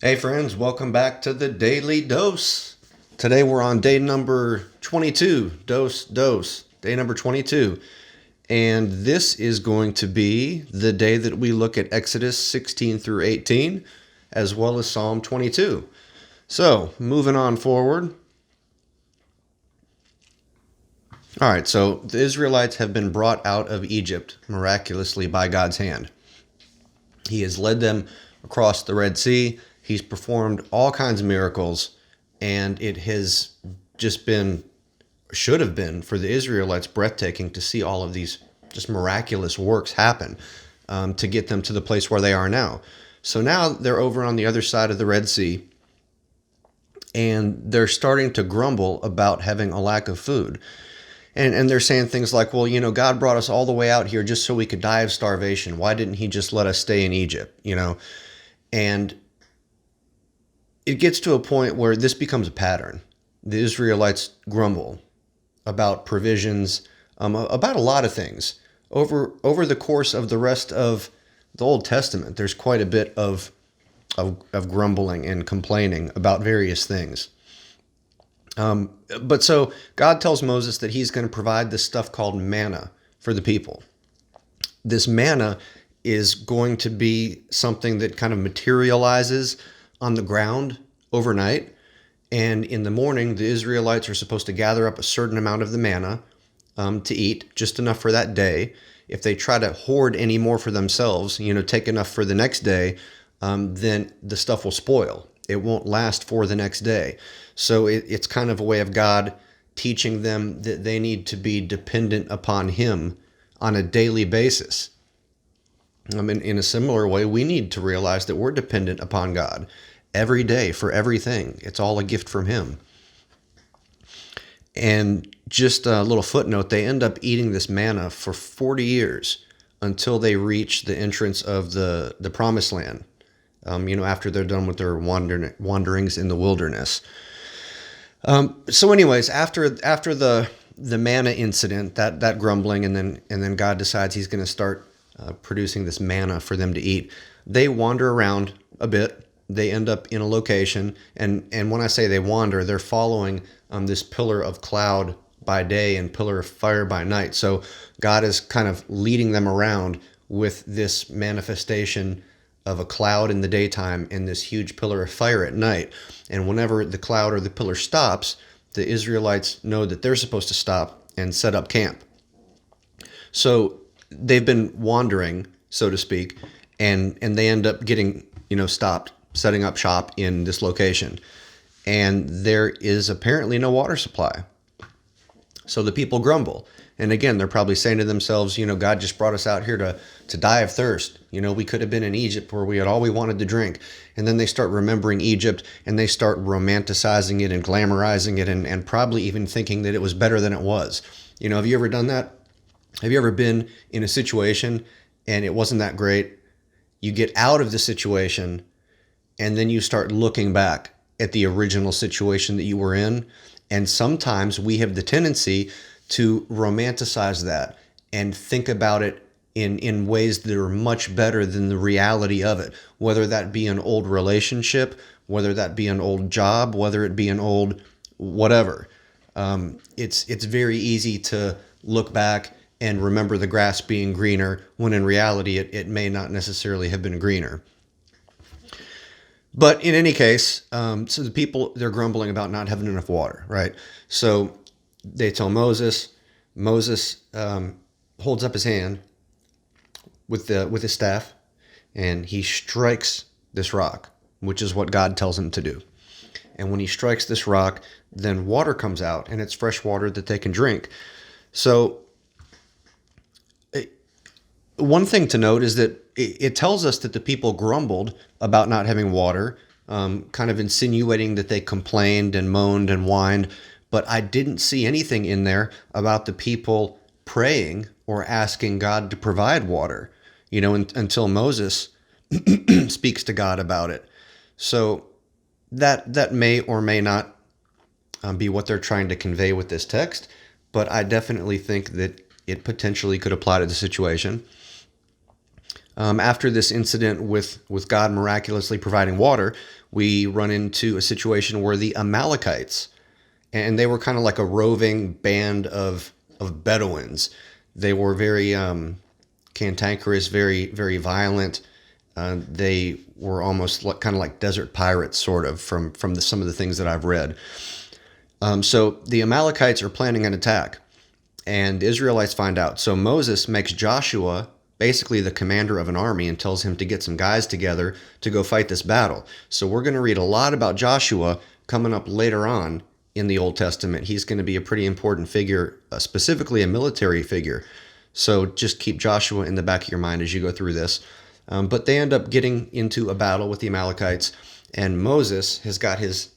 Hey friends, welcome back to the Daily Dose. Today we're on day number 22, day number 22. And this is going to be the day that we look at Exodus 16 through 18, as well as Psalm 22. So, moving on forward. All right, so the Israelites have been brought out of Egypt miraculously by God's hand. He has led them across the Red Sea. He's performed all kinds of miracles, and it has just been, should have been, for the Israelites breathtaking to see all of these just miraculous works happen to get them to the place where they are now. So now they're over on the other side of the Red Sea, and they're starting to grumble about having a lack of food. And they're saying things like, well, God brought us all the way out here just so we could die of starvation. Why didn't he just let us stay in Egypt? And it gets to a point where this becomes a pattern. The Israelites grumble about provisions, about a lot of things. Over the course of the rest of the Old Testament, there's quite a bit of grumbling and complaining about various things. But so God tells Moses that he's going to provide this stuff called manna for the people. This manna is going to be something that kind of materializes on the ground overnight. And in the morning, the Israelites are supposed to gather up a certain amount of the manna to eat, just enough for that day. If they try to hoard any more for themselves, take enough for the next day, then the stuff will spoil. It won't last for the next day. So it's kind of a way of God teaching them that they need to be dependent upon him on a daily basis. In a similar way, we need to realize that we're dependent upon God every day for everything. It's all a gift from him. And just a little footnote, they end up eating this manna for 40 years until they reach the entrance of the Promised Land. After they're done with their wanderings in the wilderness. So anyways, after the manna incident, that grumbling, and then God decides he's going to start producing this manna for them to eat, they wander around a bit. They end up in a location, and when I say they wander, they're following this pillar of cloud by day and pillar of fire by night. So God is kind of leading them around with this manifestation of a cloud in the daytime and this huge pillar of fire at night. And whenever the cloud or the pillar stops, the Israelites know that they're supposed to stop and set up camp. So they've been wandering, so to speak, and they end up getting, stopped, setting up shop in this location. And there is apparently no water supply. So the people grumble. And again, they're probably saying to themselves, God just brought us out here to die of thirst. We could have been in Egypt where we had all we wanted to drink. And then they start remembering Egypt and they start romanticizing it and glamorizing it and probably even thinking that it was better than it was. Have you ever done that? Have you ever been in a situation and it wasn't that great? You get out of the situation and then you start looking back at the original situation that you were in. And sometimes we have the tendency to romanticize that and think about it in ways that are much better than the reality of it, whether that be an old relationship, whether that be an old job, whether it be an old whatever. It's very easy to look back and remember the grass being greener when in reality it may not necessarily have been greener. But in any case, so the people, they're grumbling about not having enough water, right? So they tell Moses. Moses holds up his hand with his staff, and he strikes this rock, which is what God tells him to do. And when he strikes this rock, then water comes out, and it's fresh water that they can drink. So one thing to note is that it tells us that the people grumbled about not having water, kind of insinuating that they complained and moaned and whined. But I didn't see anything in there about the people praying or asking God to provide water, until Moses speaks to God about it. So that may or may not be what they're trying to convey with this text, but I definitely think that it potentially could apply to the situation. After this incident with God miraculously providing water, we run into a situation where the Amalekites, and they were kind of like a roving band of Bedouins. They were very cantankerous, very very violent. They were almost kind of like desert pirates, sort of, from some of the things that I've read. So the Amalekites are planning an attack, and the Israelites find out. So Moses makes Joshua basically the commander of an army and tells him to get some guys together to go fight this battle. So we're going to read a lot about Joshua coming up later on in the Old Testament. He's going to be a pretty important figure, specifically a military figure. So just keep Joshua in the back of your mind as you go through this. But they end up getting into a battle with the Amalekites, and Moses has got his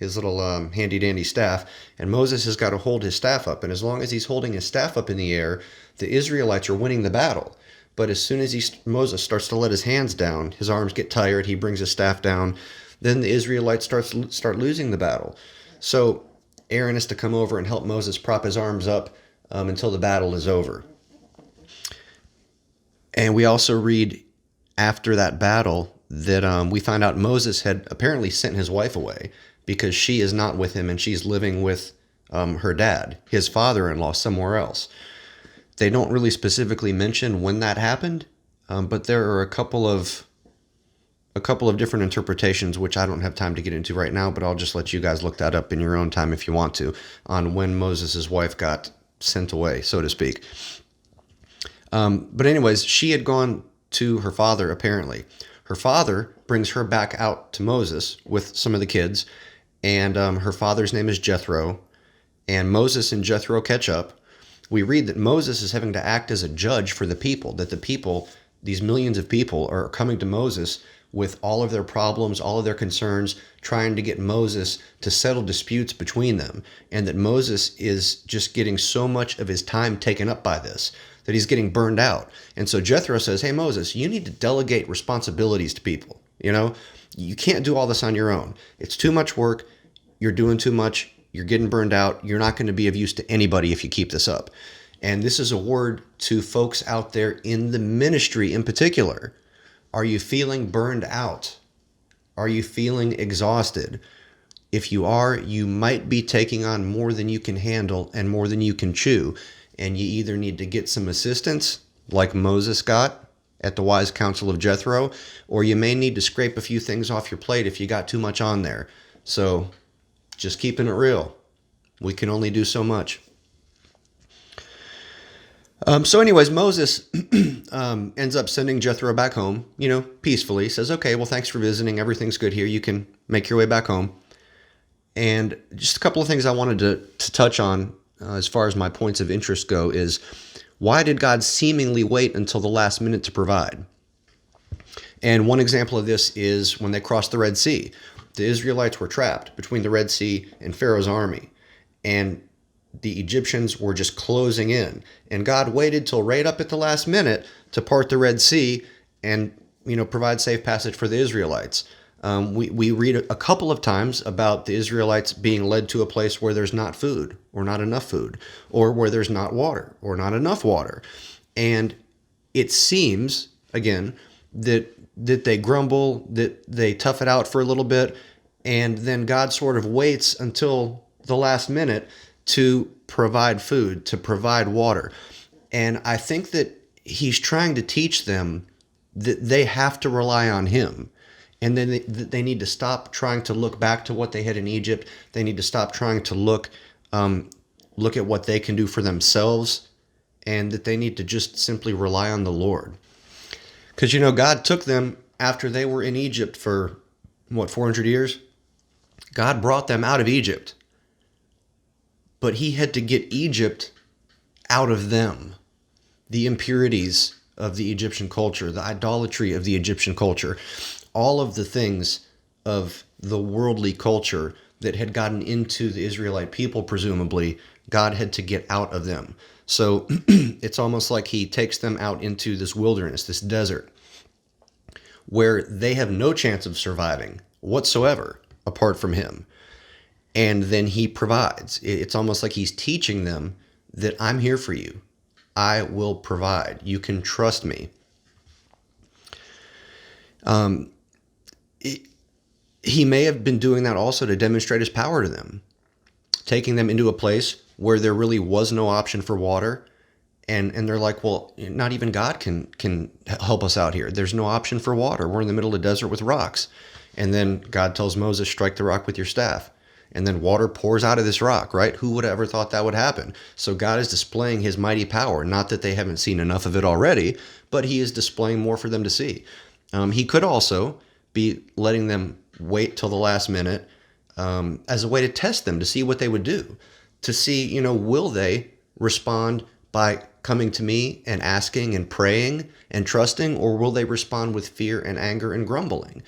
little handy-dandy staff, and Moses has got to hold his staff up. And as long as he's holding his staff up in the air, the Israelites are winning the battle. But as soon as Moses starts to let his hands down, his arms get tired, he brings his staff down, then the Israelites start losing the battle. So Aaron has to come over and help Moses prop his arms up until the battle is over. And we also read after that battle that we find out Moses had apparently sent his wife away because she is not with him and she's living with her dad, his father-in-law, somewhere else. They don't really specifically mention when that happened, but there are a couple of different interpretations, which I don't have time to get into right now, but I'll just let you guys look that up in your own time if you want to, on when Moses' wife got sent away, so to speak. But anyways, she had gone to her father, apparently. Her father brings her back out to Moses with some of the kids, and her father's name is Jethro, and Moses and Jethro catch up. We read that Moses is having to act as a judge for the people, that the people, these millions of people, are coming to Moses with all of their problems, all of their concerns, trying to get Moses to settle disputes between them, and that Moses is just getting so much of his time taken up by this that he's getting burned out. And so Jethro says, hey, Moses, you need to delegate responsibilities to people. You can't do all this on your own. It's too much work. You're doing too much. You're getting burned out. You're not going to be of use to anybody if you keep this up. And this is a word to folks out there in the ministry in particular. Are you feeling burned out? Are you feeling exhausted? If you are, you might be taking on more than you can handle and more than you can chew. And you either need to get some assistance, like Moses got at the wise counsel of Jethro, or you may need to scrape a few things off your plate if you got too much on there. So just keeping it real. We can only do so much. So anyways, Moses ends up sending Jethro back home, peacefully. Says, okay, well, thanks for visiting. Everything's good here. You can make your way back home. And just a couple of things I wanted to touch on as far as my points of interest go is, why did God seemingly wait until the last minute to provide? And one example of this is when they crossed the Red Sea. The Israelites were trapped between the Red Sea and Pharaoh's army. And the Egyptians were just closing in. And God waited till right up at the last minute to part the Red Sea and, provide safe passage for the Israelites. We read a couple of times about the Israelites being led to a place where there's not food or not enough food, or where there's not water or not enough water. And it seems, again, that they grumble, that they tough it out for a little bit, and then God sort of waits until the last minute to provide food, to provide water. And I think that he's trying to teach them that they have to rely on him. And then they need to stop trying to look back to what they had in Egypt. They need to stop trying to look at what they can do for themselves, and that they need to just simply rely on the Lord. Because, God took them after they were in Egypt for, 400 years? God brought them out of Egypt. But he had to get Egypt out of them. The impurities of the Egyptian culture, the idolatry of the Egyptian culture, all of the things of the worldly culture that had gotten into the Israelite people, presumably, God had to get out of them. So it's almost like he takes them out into this wilderness, this desert, where they have no chance of surviving whatsoever apart from him. And then he provides. It's almost like he's teaching them that I'm here for you. I will provide. You can trust me. He may have been doing that also to demonstrate his power to them, taking them into a place where there really was no option for water. And they're like, well, not even God can help us out here. There's no option for water. We're in the middle of the desert with rocks. And then God tells Moses, strike the rock with your staff. And then water pours out of this rock, right? Who would have ever thought that would happen? So God is displaying his mighty power. Not that they haven't seen enough of it already, but he is displaying more for them to see. He could also be letting them wait till the last minute as a way to test them, to see what they would do, to see, will they respond by coming to me and asking and praying and trusting, or will they respond with fear and anger and grumbling?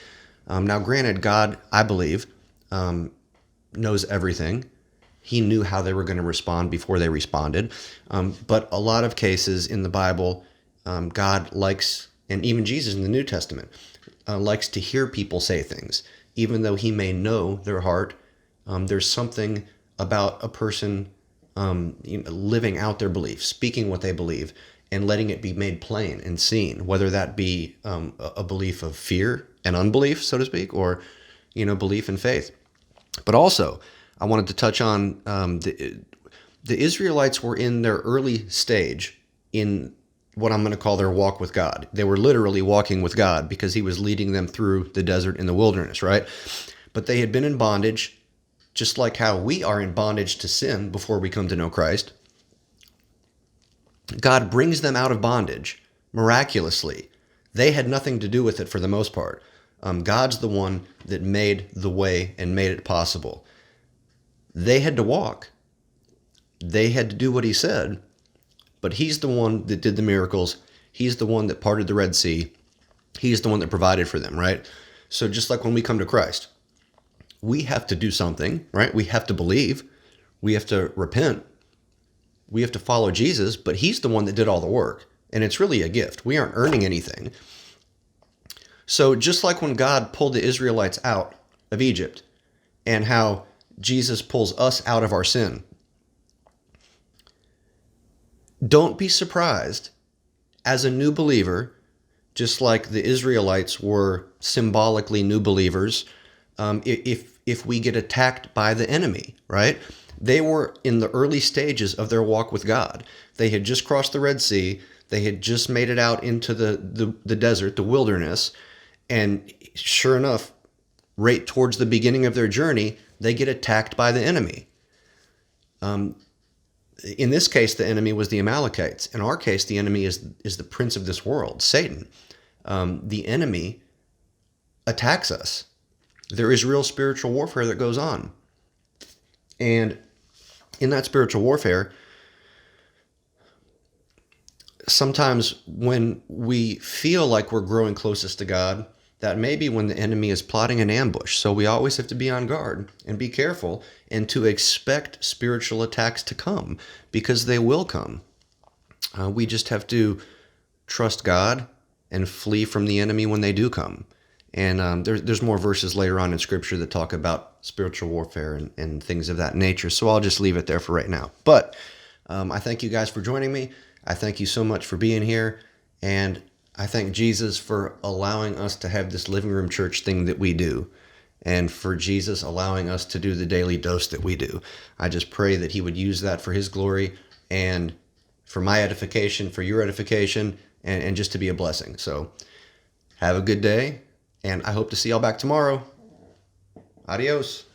Now, granted, God, I believe, knows everything. He knew how they were going to respond before they responded. But a lot of cases in the Bible, God likes, and even Jesus in the New Testament, likes to hear people say things. Even though he may know their heart, there's something about a person living out their beliefs, speaking what they believe, and letting it be made plain and seen, whether that be a belief of fear and unbelief, so to speak, or belief and faith. But also, I wanted to touch on the Israelites were in their early stage in what I'm going to call their walk with God. They were literally walking with God because he was leading them through the desert in the wilderness, right? But they had been in bondage, just like how we are in bondage to sin before we come to know Christ. God brings them out of bondage miraculously. They had nothing to do with it for the most part. God's the one that made the way and made it possible. They had to walk. They had to do what he said, but he's the one that did the miracles. He's the one that parted the Red Sea. He's the one that provided for them, right? So just like when we come to Christ, we have to do something, right? We have to believe. We have to repent. We have to follow Jesus, but he's the one that did all the work. And it's really a gift. We aren't earning anything. So just like when God pulled the Israelites out of Egypt and how Jesus pulls us out of our sin, don't be surprised as a new believer, just like the Israelites were symbolically new believers, if we get attacked by the enemy, right? They were in the early stages of their walk with God. They had just crossed the Red Sea. They had just made it out into the desert, the wilderness. And sure enough, right towards the beginning of their journey, they get attacked by the enemy. In this case, the enemy was the Amalekites. In our case, the enemy is the prince of this world, Satan. The enemy attacks us. There is real spiritual warfare that goes on. And in that spiritual warfare, sometimes when we feel like we're growing closest to God, that may be when the enemy is plotting an ambush. So we always have to be on guard and be careful and to expect spiritual attacks to come, because they will come. We just have to trust God and flee from the enemy when they do come. And there's more verses later on in Scripture that talk about spiritual warfare and things of that nature. So I'll just leave it there for right now. But I thank you guys for joining me. I thank you so much for being here. And I thank Jesus for allowing us to have this living room church thing that we do. And for Jesus allowing us to do the daily dose that we do. I just pray that he would use that for his glory and for my edification, for your edification, and just to be a blessing. So have a good day. And I hope to see y'all back tomorrow. Adios.